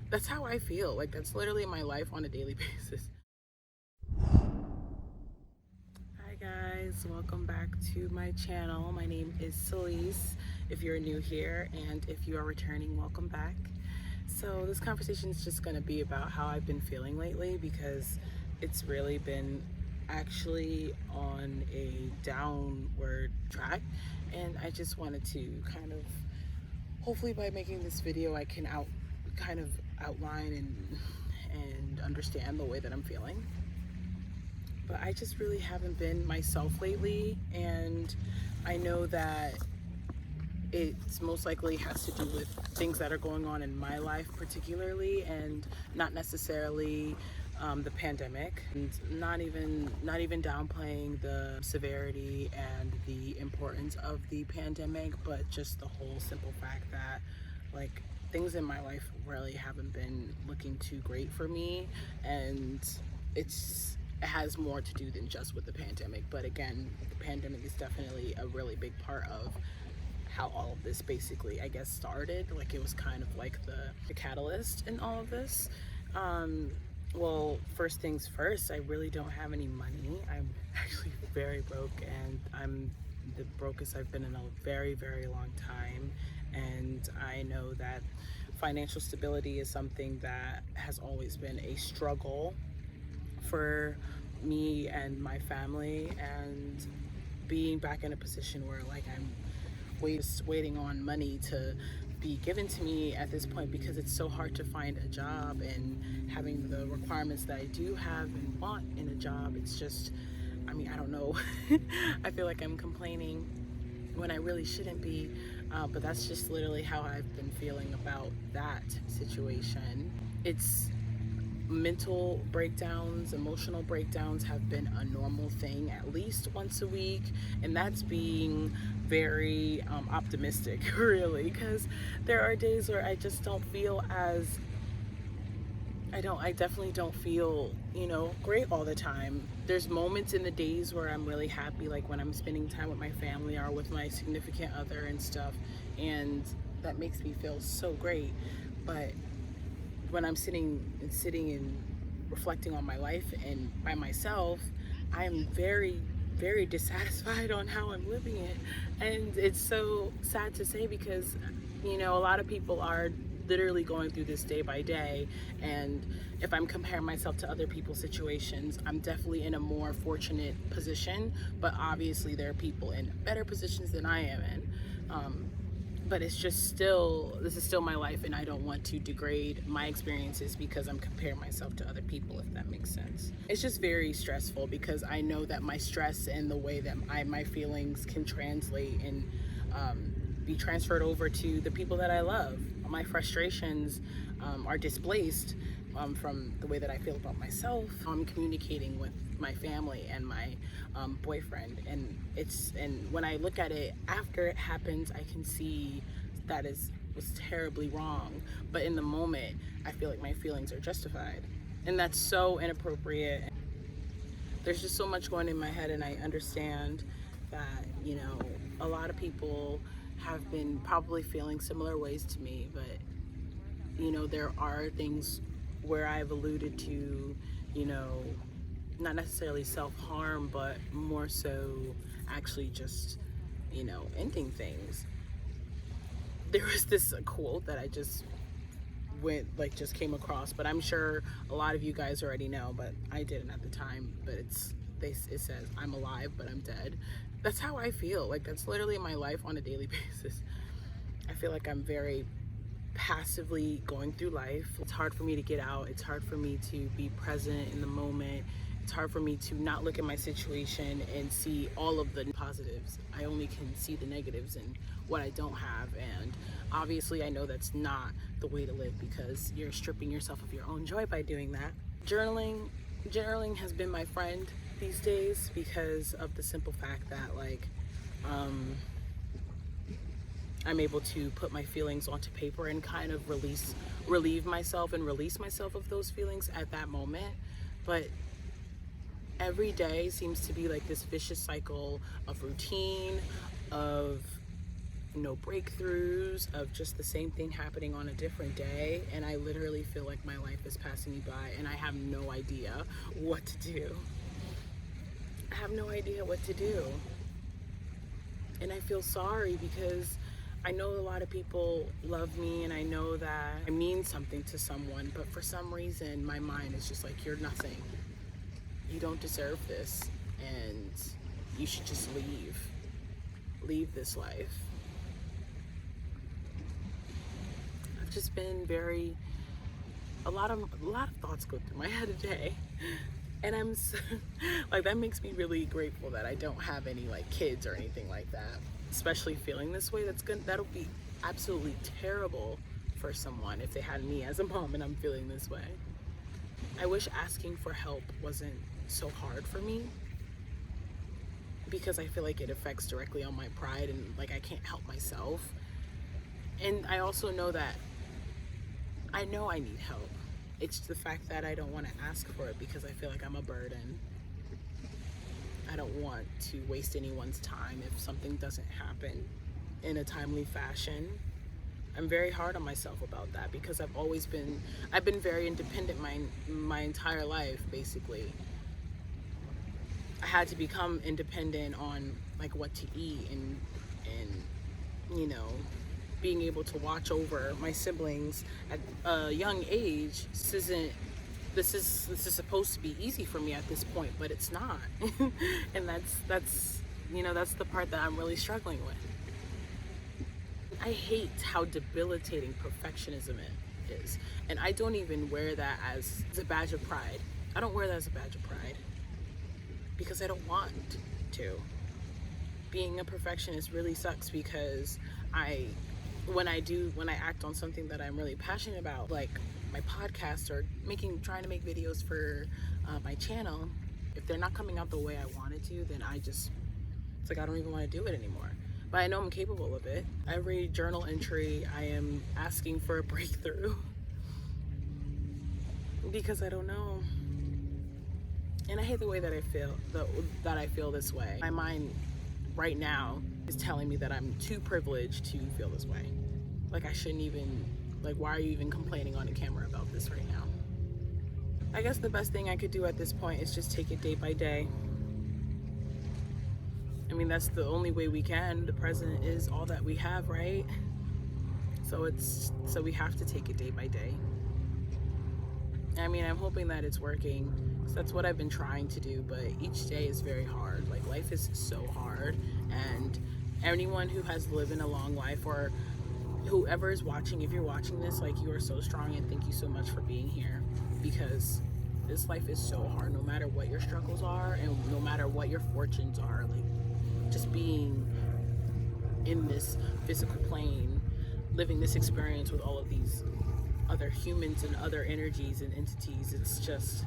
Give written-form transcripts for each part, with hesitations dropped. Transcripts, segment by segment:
That's how I feel. Like, that's literally my life on a daily basis. Hi guys, welcome back to my channel. My name is Celise, if you're new here, and if you are returning, welcome back. So this conversation is just going to be about how I've been feeling lately, because it's really been actually on a downward track, and I just wanted to kind of, hopefully by making this video, I can outline and understand the way that I'm feeling. But I just really haven't been myself lately, and I know that it's most likely has to do with things that are going on in my life particularly, and not necessarily the pandemic, and not even downplaying the severity and the importance of the pandemic, but just the whole simple fact that, like, things in my life really haven't been looking too great for me, and it has more to do than just with the pandemic. But again, the pandemic is definitely a really big part of how all of this basically, I guess, started. Like, it was kind of like the catalyst in all of this. Well, first things first, I really don't have any money. I'm actually very broke, and I'm the brokest I've been in a very, very long time. And I know that financial stability is something that has always been a struggle for me and my family, and being back in a position where, like, I'm waiting on money to be given to me at this point, because it's so hard to find a job, and having the requirements that I do have and want in a job, it's just, I mean, I don't know. I feel like I'm complaining when I really shouldn't be, but that's just literally how I've been feeling about that situation. It's mental breakdowns, emotional breakdowns have been a normal thing at least once a week, and that's being very optimistic, really, because there are days where I just don't feel as I definitely don't feel, great all the time. There's moments in the days where I'm really happy, like when I'm spending time with my family or with my significant other and stuff, and that makes me feel so great. But when I'm sitting and reflecting on my life and by myself, I am very, very dissatisfied on how I'm living it. And it's so sad to say, because a lot of people are literally going through this day by day, and if I'm comparing myself to other people's situations, I'm definitely in a more fortunate position, but obviously there are people in better positions than I am in. But it's just still, this is still my life, and I don't want to degrade my experiences because I'm comparing myself to other people, if that makes sense. It's just very stressful, because I know that my stress and the way that my feelings can translate and be transferred over to the people that I love. My frustrations are displaced from the way that I feel about myself. I'm communicating with my family and my boyfriend, and when I look at it after it happens, I can see that was terribly wrong. But in the moment, I feel like my feelings are justified, and that's so inappropriate. There's just so much going in my head, and I understand that a lot of people have been probably feeling similar ways to me, but there are things where I've alluded to, not necessarily self-harm, but more so actually just, ending things. There was this quote that I just just came across, but I'm sure a lot of you guys already know, but I didn't at the time. But it says, "I'm alive, but I'm dead." That's how I feel. Like, that's literally my life on a daily basis. I feel like I'm very passively going through life. It's hard for me to get out. It's hard for me to be present in the moment. It's hard for me to not look at my situation and see all of the positives. I only can see the negatives and what I don't have. And obviously, I know that's not the way to live, because you're stripping yourself of your own joy by doing that. Journaling has been my friend these days, because of the simple fact that, like, I'm able to put my feelings onto paper and kind of relieve myself and release myself of those feelings at that moment. But every day seems to be like this vicious cycle of routine, of no breakthroughs, of just the same thing happening on a different day, and I literally feel like my life is passing me by and I have no idea what to do. I have no idea what to do. And I feel sorry because I know a lot of people love me and I know that I mean something to someone, but for some reason my mind is just like, you're nothing. You don't deserve this and you should just leave this life. I've just been a lot of thoughts go through my head a day, and I'm so, like, that makes me really grateful that I don't have any like kids or anything like that, especially feeling this way. That'll be absolutely terrible for someone if they had me as a mom and I'm feeling this way. I wish asking for help wasn't so hard for me, because I feel like it affects directly on my pride and like I can't help myself. And I also know that I know I need help. It's the fact that I don't want to ask for it because I feel like I'm a burden. I don't want to waste anyone's time if something doesn't happen in a timely fashion. I'm very hard on myself about that because I've been very independent my entire life, basically. I had to become independent on like what to eat and you know, being able to watch over my siblings at a young age. This is supposed to be easy for me at this point, but it's not. And that's you know, that's the part that I'm really struggling with. I hate how debilitating perfectionism is, and I don't even wear that as a badge of pride. I don't wear that as a badge of pride because I don't want to. Being a perfectionist really sucks because when I act on something that I'm really passionate about, like my podcast or trying to make videos for my channel, if they're not coming out the way I wanted to, then it's like I don't even want to do it anymore. But I know I'm capable of it. Every journal entry, I am asking for a breakthrough because I don't know. And I hate the way that I feel this way. My mind right now is telling me that I'm too privileged to feel this way. Like I shouldn't even, like, why are you even complaining on a camera about this right now? I guess the best thing I could do at this point is just take it day by day. I mean, that's the only way we can. The present is all that we have, right? So we have to take it day by day. I mean, I'm hoping that it's working. So that's what I've been trying to do, but each day is very hard. Like, life is so hard, and anyone who has lived in a long life, or whoever is watching, if you're watching this, like, you are so strong, and thank you so much for being here, because this life is so hard, no matter what your struggles are and no matter what your fortunes are. Like, just being in this physical plane, living this experience with all of these other humans and other energies and entities, it's just,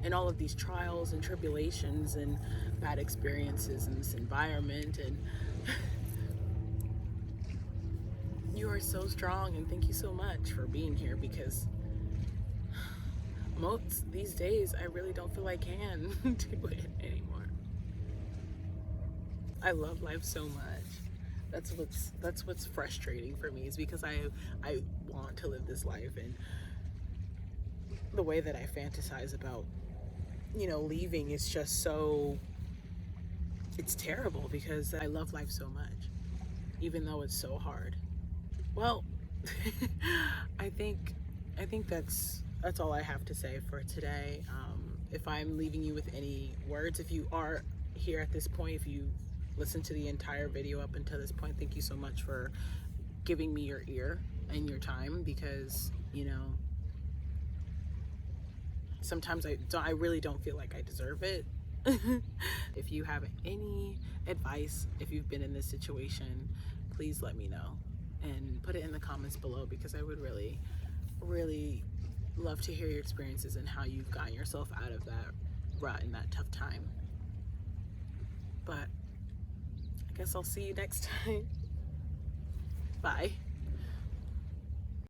and all of these trials and tribulations and bad experiences in this environment, and you are so strong, and thank you so much for being here, because most these days I really don't feel I can do it anymore. I love life so much. That's what's frustrating for me, is because I want to live this life, and the way that I fantasize about, you know, leaving is just so, it's terrible, because I love life so much, even though it's so hard. Well, I think that's all I have to say for today. If I'm leaving you with any words, if you are here at this point, if you listen to the entire video up until this point, thank you so much for giving me your ear and your time, because, you know, sometimes I really don't feel like I deserve it. If you have any advice, if you've been in this situation, please let me know and put it in the comments below, because I would really, really love to hear your experiences and how you've gotten yourself out of that rut in that tough time. But I guess I'll see you next time. Bye.